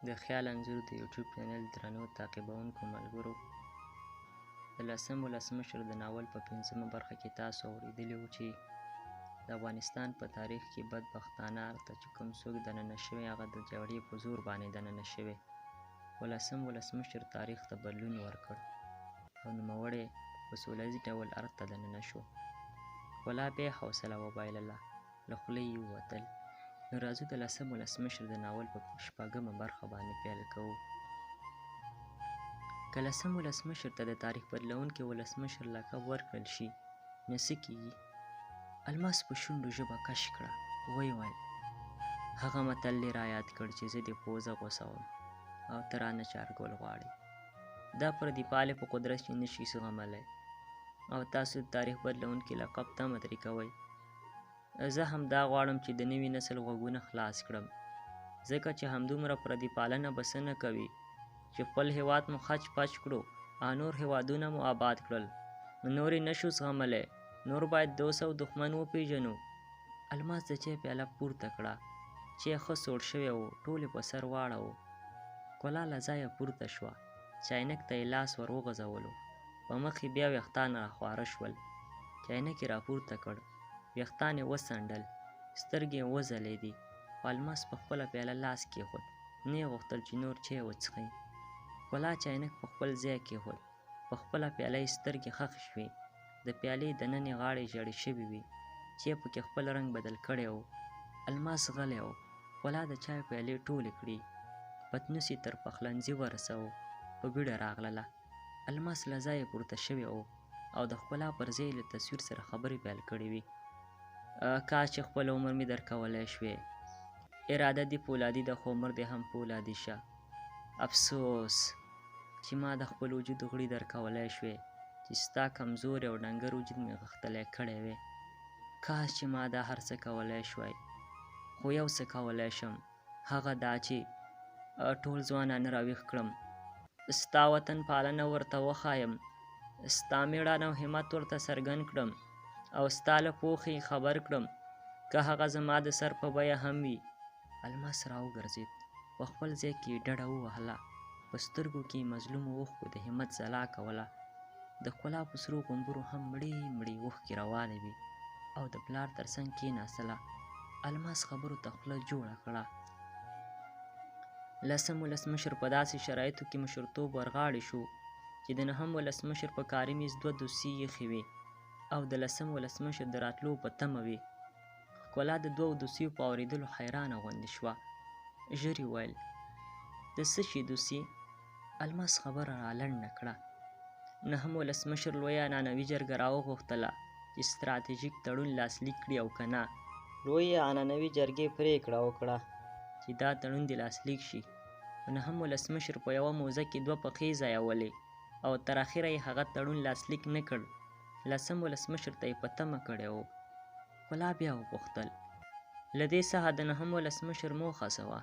د خیال انځور د یوټیوب چینل درنو تعقیبونکو ملګرو، د 10 ولسمشر د ناول په 5مه برخه کې تاسو اورېدلي وو چې د افغانستان په تاریخ کې بدبختانه اړخ ته چې کوم څوک دننه شوی هغه د جګړې په زور باندې دننه شوی. 10 ولسمشر تاریخ ته بدلون ورکړ او نوموړی په سوله ییز ډول اړخ ته دننه شو، خو لا بیا یې حوصله وبایلله، له خولې یې ووتل. نو راځو د 10 ولسمشر د ناول په 6مه برخه باندې پیل کوو. که 10 ولسمشر ته د تاریخ بدلونکي ولسمشر لقب ورکړل شي نو څه کیږي؟ الماس په شونډو ژبه کش کړه، ویې ویل هغه متل دې رایاد کړ چې زه دې پوزه غوڅوم او ته رانه چارګل غواړې. دا پردي پالې په قدرت کې نشي زغملی او تاسو د تاریخ بدلونکي لقب تمه ترې کوئ. زه همدا غواړم چې د نوي نسل غوږونه خلاص کړم، ځکه چې همدومره پردي پالنه به څه نه کوي چې خپل هیواد مو خچ پچ کړو او نور هیوادونه مو آباد کړل. نور یې نشو زغملی، نور باید دوست او دښمن وپیژنو. الماس د چای پیاله پورته کړه، چای ښه سوړ شوی و، ټول یې په سر واړوه. ښکلا له ځایه پورته شوه، چاینک ته یې لاس ور وغځولو، په مخ یې بیا ویښتان راخواره شول. چاینک یې راپورته کړ، ویښتان یې وڅنډل، سترګې یې وځلېدې، خو الماس په خپله پیاله لاس کېښود، نه یې غوښتل چې نور چای وڅښي. ښکلا چاینک په خپل ځای کېښود، په خپله پیاله یې سترګې خښې شوې، د پیالې دننې غاړې ژړې شوې وې، چای پکې خپل رنګ بدل کړی و. الماس غلی و، ښکلا د چای پیالې ټولې کړې، پتنوس یې تر پخلنځي ورساوه، په بیړه راغلله. الماس له ځایه پورته شوی و او د ښکلا پر ځای له تصویر سره خبرې پیل کړې وې. کاش چې خپل عمر مې درکولی شوې، اراده دې پولادي ده خو عمر دې هم پولادي شه. افسوس چې ما د خپل وجود غړي درکولی شوې، چې ستا کمزوري او ډنګر وجود مې غښتلی کړی وی. کاش چې ما دا هر څه کولی شوی، خو یو څه کولی شم، هغه دا چې ټول ځوانان راویښ کړم، ستا وطن پالنه ورته وښایم، ستا مېړانه او همت ورته څرګند کړم او ستا له پوښې خبر کړم، که هغه زما د سر په بیه هم وي. الماس راوګرځېد، په خپل ځای کې یې ډډه ووهله، په سترګو کې یې مظلومو اوښکو د همت ځلا کوله. د ښکلا په سرو غومبرو هم مړې مړې اوښکې روانې وې او د پلار تر څنګ کېناستله. الماس خبرو ته خوله جوړه کړه. 10 ولسمشر په داسې شرایطو کې مشرتوب ورغاړې شو چې د 9 ولسمشر په کاري میز 2 دوسیې ایښې وې او د 10 ولسمشر د راتلو په تمه وې. ښکلا د 2 دوسیو په اورېدلو حیرانه غوندې شوه، ژر یې ویل د څه شي دوسیې؟ الماس خبره را لنډه کړه. 9 ولسمشر لویه عنعنوي جرګه راوغوښتله چې ستراتیژیک تړون لاسلیک کړي او که نه. لویې عنعنوي جرګې پرېکړه وکړه چې دا تړون دې لاسلیک شي. 9 ولسمشر په یوه موزه کې 2 پښې ځایولې او تر اخره یې هغه تړون لاسلیک نه کړ. 10 ولسمشر ته یې په تمه کړی و. ښکلا بیا وپوښتل له دې څخه د 9 ولسمشر موخه څه وه؟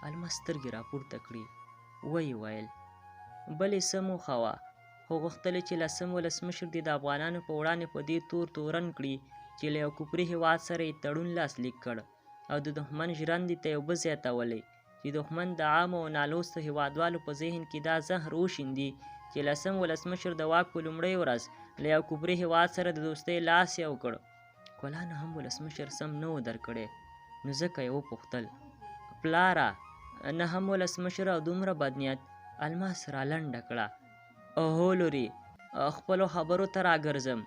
الماس سترګې راپورته کړې، ویې ویل بلې څه موخه وه، خو غوښتل چې 10 ولسمشر دې د افغانانو په وړاندې په دې تورن کړي چې له یو کفري هېواد سره یې تړون لاسلیک کړ او د دښمن ژرندې ته یې اوبه زیاتولې چې دښمن د عامو او نالوستو هېوادوالو په ذهن کې دا زهر وشیندي چې 10 ولسمشر د واک په لومړۍ ورځ له یو کفري هېواد سره د دوستۍ لاس یو کړ. ښکلا 9 ولسمشر سم نه و درکړی، نو ځکه یې وپوښتل پلاره 9 ولسمشر او دومره بدنیت؟ الماس را لنډه کړه، هو لورې، خپلو خبرو ته راګرځم.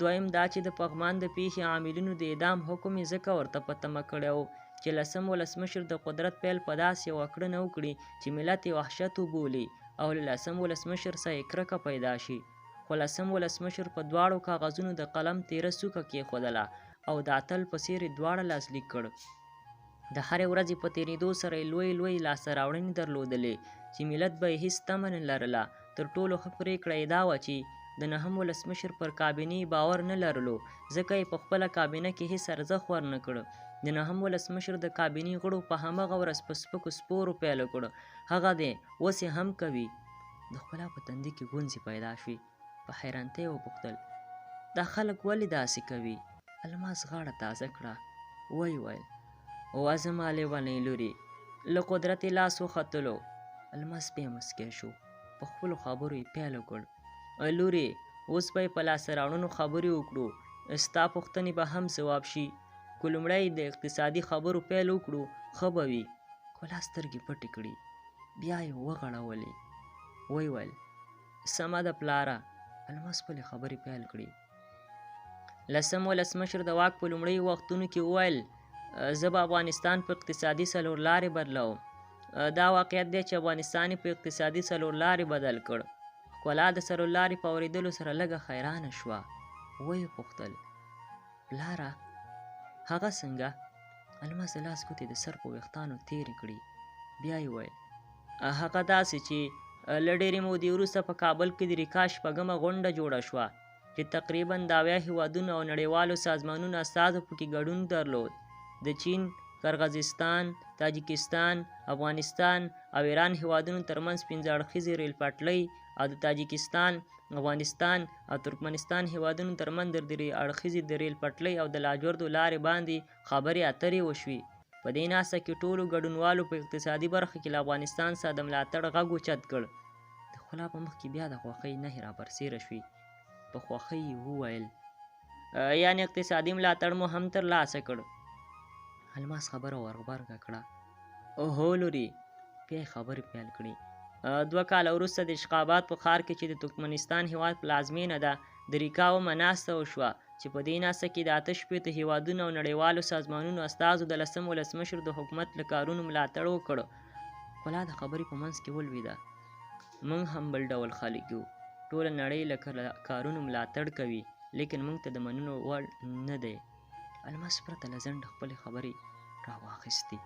دویم دا چې د پغمان د پیښې عاملینو د اعدام حکم یې ځکه ورته په تمه کړی و چې 10 ولسمشر د قدرت پیل په داسې یوه کړنه وکړي چې ملت یې وحشت وبولي او له 10 ولسمشر سره یې کرکه پیدا شي. خو 10 ولسمشر په دواړو کاغذونو د قلم تیره څوکه کېښودله او د اتل په څېر یې دواړه لاسلیک کړ. د هرې ورځې په تېرېدو سره یې لوی لاسته راوړنې درلودلې چې ملت به یې هېڅ تمه نه لرله. تر ټولو ښه پرېکړه یې دا وه چې د 9 ولسمشر پر کابینې باور نه لرلو، ځکه یې په خپله کابینه کې هېڅ ارزښت ورنه کړ. د 9 ولسمشر د کابینې غړو په همغه ورځ په سپکو سپورو پیل وکړ، هغه دی اوس یې هم کوي. د ښکلا په تندي کې ګونځې پیدا شوې، په حیرانتۍ یې وپوښتل دا خلک ولې داسې کوي؟ الماس غاړه تازه کړه، ویې ویل وا زما لیونۍ لورې، له قدرت یې لاس وختلو. الماس بیا مسکی شو. په خپلو خبرو یې پیل وکړ. لورې، اوس به یې په لاسته راوړنو خبرې وکړو. ستا پوښتنې به هم ځواب شي. که لومړی د اقتصادي خبرو پیل وکړو ښه به وي. ښکلا سترګې پټې کړې. بیا یې وغړولې. ویې ویل سمه ده پلاره. الماس خپلې خبرې پیل کړې. لسم ولسمشر د واک په لومړیو وختونو کې وویل زه به افغانستان په اقتصادي څلورلارې بدلوم. دا واقعیت دی چې افغانستان یې په اقتصادي څلورلارې بدل کړ. ښکلا د څلورلارې په اورېدلو سره لږه حیرانه شوه. ویې پوښتل پلاره هغه څنګه؟ الماس د لاس ګوتې د سر په ویښتانو تېرې کړې. بیا یې ویل هغه داسې چې له ډېرې مودې وروسته په کابل کې د ریکا شپږمه غونډه جوړه شوه چې تقریبا د 80 هېوادونو او نړیوالو سازمانونو استازو پکې ګډون درلود. د چین، قرغیزستان، تاجکستان، افغانستان او ایران هېوادونو ترمنځ 15 اړخیزې ریل پټلۍ او د تاجکستان، افغانستان او ترکمنستان هېوادونو ترمنځ د 3 اړخیزې د ریل پټلۍ او د لاجوردو لارې باندې خبرې اترې وشوې. په دې ناسته کې ټولو ګډونوالو په اقتصادي برخه کې له افغانستان څخه د ملاتړ غږ اوچت کړ. د ښکلا په مخ کې بیا د خوښۍ نښې رابرسېره شوې. په خوښۍ یې وویل یعنې اقتصادي ملاتړ مو هم ترلاسه کړ. الماس خبره ورغبرګه کړه. هو لورې. بیا یې خبرې پیل کړې. 2 کاله وروسته د اشخاباد په ښار کې چې د ترکمنستان هېواد پلازمینه ده د ریکا اومه ناسته وشوه چې په دې ناسته کې د 68 هېوادونو او نړیوالو سازمانونو استازو د 10 ولسمشر د حکومت له کارونو ملاتړ وکړ. ښکلا د خبرې په منځ کې ولوېده. موږ هم بل ډول خلک یو. ټوله نړۍ له کارونو ملاتړ کوي لیکن موږ ته د منلو وړ نه دی. الماس پرته له ځنډه خپلې خبرې راواخیستې.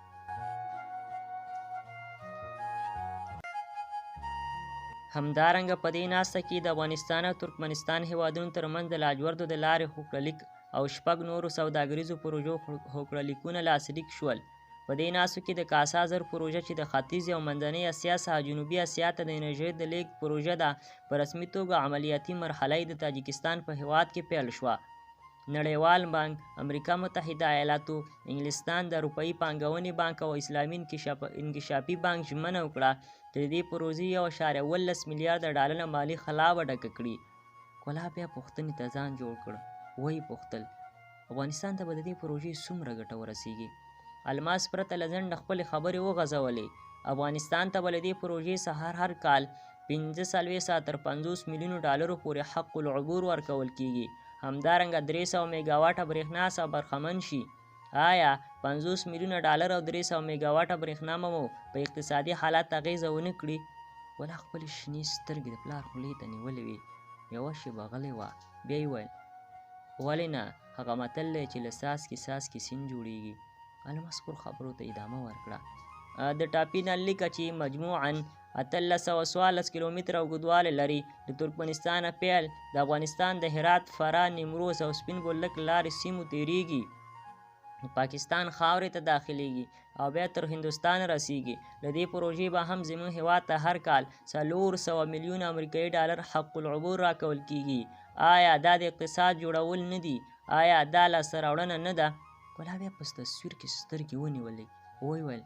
همدارنګه په دې ناسته کې د افغانستان او ترکمنستان هېوادونو ترمنځ د لاجوردو د لارې هوکړلیک او 6 نورو سوداګریزو پروژو هوکړلیکونه لاسلیک شول. په دې ناستو کې د کاسا زر پروژه چې د ختیځې او منځنۍ اسیا څخه جنوبي اسیا ته د انرژۍ د لیږد پروژه ده په رسمي توګه عملیاتي مرحله یې د تاجکستان په هېواد کې پیل شوه. نړیوال بانک، امریکا متحده ایالاتو، انګلستان، د اروپایي پانګونې بانک او اسلامي انکشافي بانک ژمنه وکړه چې د دې پروژې 1.18 میلیارده ډالره مالي خلا به ډکه کړي. ښکلا بیا پوښتنې ته ځان جوړ کړ. ویې پوښتل افغانستان ته به د دې پروژې څومره ګټه ورسیږي؟ الماس پرته له ځنډه خپلې خبرې وغځولې. افغانستان ته به له دې پروژې څخه هر کال 45 تر 50 میلیونو ډالرو پورې حق العبور ورکول کیږي. همدارنګه 300 میګاواټه برېښنا څخه برخمن شي. آیا 50 میلیونه ډالر او 300 میګاواټه برېښنا مو په اقتصادي حالت اغیزه ونه کړي؟ ولا خپلې شنې سترګې د پلار خولې ته نیولې وې. یوه شېبه غلی وه. بیا یې ویل ولې نه؟ هغه متل دی چې له څاڅکي سیند جوړیږي. الماس پر خبرو ته ادامه ورکړه. د ټاپي نل لیکه چې مجموعاً 1814 کیلومتره اوږدوالی لري د ترکمنستان پیل د افغانستان د هرات، فراه، نیمروز او سپین بولدک لارې سیمو تیریږي. پاکستان خاورې ته داخلیږي او بیا تر هندوستان رسیږي. له دې پروژې به هم زموږ هېواد ته هر کال 400 میلیونه امریکایي ډالر حق العبور راکول کیږي. آیا دا د اقتصاد جوړول نه دي؟ آیا دا لاسته راوړنه نه ده؟ ښکلا بیا په تصویر کې سترګې ونیولې. ویې ویل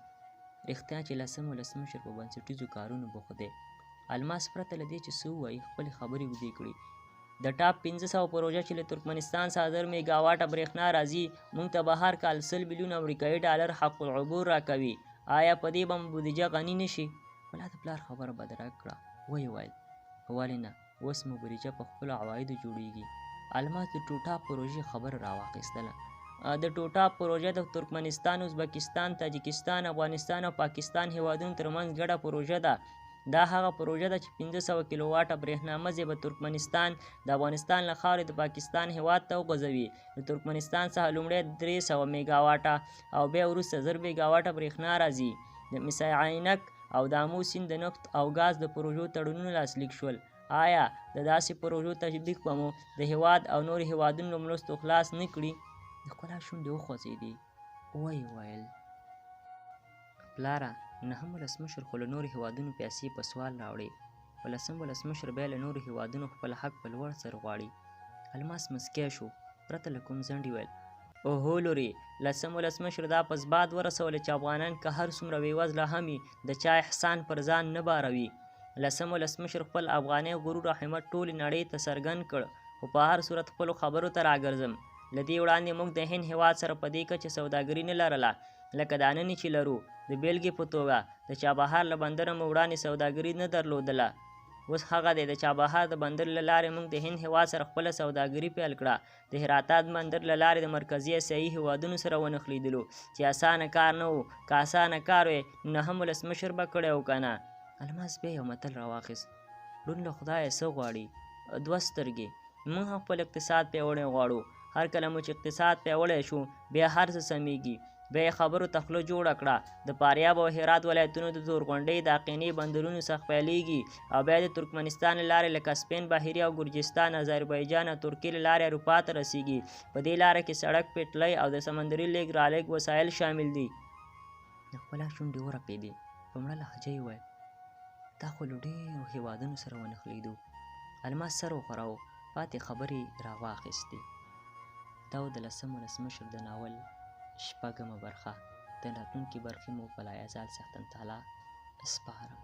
رښتیا چې 10 ولسمشر په بنسټیزو کارونو بوخت دی. الماس پرته له دې چې څه ووایي خپلې خبرې اوږدې کړې. د ټاپ 500 پروژه چې له ترکمنستان څخه 1000 میګاواټه برېښنا راځي موږ ته به هر کال 100 میلیونه امریکایي ډالر حق العبور راکوي. آیا په دې به مو بودیجه غني نه شي؟ ښکلا د پلار خبره بدرګه کړه. ویې ویل ولې نه؟ اوس مو بودیجه په خپلو عوایدو جوړیږي. الماس د ټوټا پروژې خبره راواخیستله. د ټوټا پروژه د ترکمنستان، ازبکستان، تاجکستان، افغانستان او پاکستان هېوادونو ترمنځ ګډه پروژه ده. دا هغه پروژه ده چې 500 کیلوواټه برېښنا مزي به ترکمنستان د افغانستان له خاورې د پاکستان هېواد ته وغځوي. د ترکمنستان څخه لومړی 300 میګاواټه او بیا وروسته 1000 میګاواټه برېښنا راځي. د مس عینک او د آمو سیند د نفت او ګاز د پروژو تړونونه لاسلیک شول. آیا د داسې پروژو تطبیق به مو د هېواد او نورو هېوادونو له مرستو خلاص نه کړي؟ د ښکلا شونډې وخوځېدې. ویې ویل پلاره 9 ولسمشر خو له نورو هېوادونو پیسې په سوال راوړي. په 10 ولسمشر بیا له نورو هېوادونو خپل حق په لوړ سر غواړي. الماس مسکی شو. پرته له کوم ځنډ ویل اوهو لورې، لسم ولسمشر دا په ثبات ورسوله چې افغانان که هر څومره بېوزله هم وي د چا احسان پر ځان نه باروي. لسم ولسمشر خپل افغاني غرور او همت ټولې نړۍ ته څرګند کړ، خو په هر صورت خپلو خبرو ته راګرځم. له دې وړاندې موږ د هند هېواد سره په دې کچه سوداګري نه لرله لکه دا نن چې لرو. د بېلګې په توګه د چابهار له بندره مو وړاندې سوداګري نه درلودله. اوس هغه دی، د چابهار د بندر له لارې موږ د هند هېواد سره خپله سوداګري پیل کړه. د هراتات بندر له لارې د مرکزي اسیایي هېوادونو سره ونښلېدلو، چې اسانه کار نه و. که اسانه کار وی نو هم ولسمشر به کړی و که نه. الماس بیا یو متل راواخیست: لون له خدایه څه غواړي؟ دوه سترګې. موږ هم خپل اقتصاد پیاوړی غواړو. هر کله مو چې اقتصاد پیاوړی شو بیا هر څه سمیږي. بیا یې خبرو ته خوله جوړه کړه. د فاریاب او هرات ولایتونو د تورغونډۍ د اقینې بندرونو څخه پیلیږي او بیا د ترکمنستان له لارې لکه سپین بهیري او ګرجستان، اذربایجان او ترکیې له لارې اروپا ته رسیږي. په دې لاره کې سړک، پټلۍ او د سمندري لیږد رالېږد وسایل شامل دي. د ښکلا شونډې ورپېدې، په مړه لهجه یې وویل: دا خو له ډېرو هېوادونو سره ونښلېدو. الماس سر وښوراوه، پاتې خبرې راواخیستې. دا و د لسم ولسمشر د ناول شپږمه برخه. د راتلونکې برخې مو په لایزال څښتن تعالی سپارم.